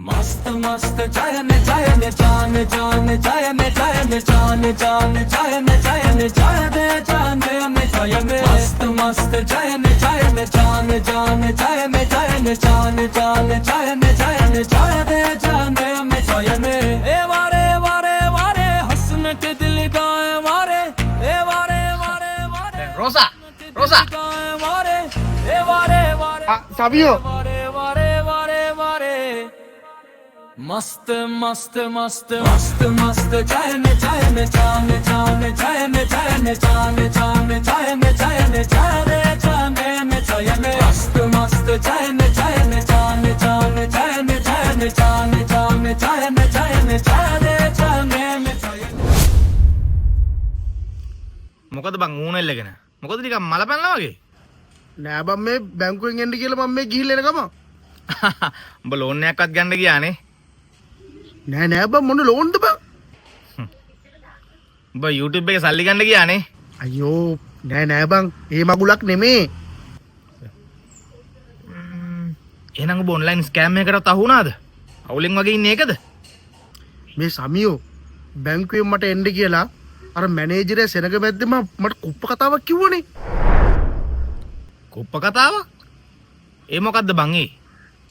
मस्त मस्त चाय में जान जान चाय में जान जान चाय में चाय दे जान में चाय में मस्त मस्त चाय में जान जान चाय में जान चाय में चाय दे जान में चाय में ए वारे वारे वारे हसन के दिल गाए वारे ए वारे वारे वारे Rosa, Rosa. वारे ए वारे वारे Sabio. वारे वारे वारे वारे मस्त मस्त मस्त मस्त मस्त चाय में चाय जान चाय में चाय में चाय दे जान में चाय में मस्त मस्त चाय में जान चाय में चाय दे जान में चाय මොකද බං ඌන එල්ලගෙන මොකද නිකන් මල පැනලා වගේ නෑ බම් මේ බැංකුවෙන් එන්න කියලා මම මේ ගිහිල්ලා එන ගම. උඹ ලෝන් එකක්වත් ගන්න ගියානේ නෑ නෑ බම් මොන ලෝන්ද බං? උඹ YouTube එකේ සල්ලි ගන්න ගියානේ අයියෝ නෑ නෑ බං ඒ මගුලක් නෙමේ. එහෙනම් උඹ ඔන්ලයින් ස්කෑම් එකකටත් අහු වුණාද අවුලෙන් වගේ ඉන්නේ ඒකද මේ සමියෝ බැංකුවෙන් මට එන්න කියලා අර මැනේජරයා සෙනග මැද්දේ මට කුප්ප කතාවක් කිව්වනේ. කුප්ප කතාවක් ඒ මොකද්ද බං ඒ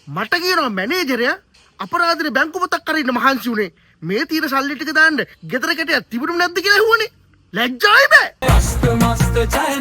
මට කියනවා මැනේජරයා අපරාධනේ බැංකු පොතක් කරගෙන මහන්සි උනේ මේ තියෙන සල්ලි ටික දාන්න ගෙදර කැටයක් තිබුණු නැද්ද කියලා ඇහුවනේ. ලැජ්ජායි බෑ. मस्त मस्त चाय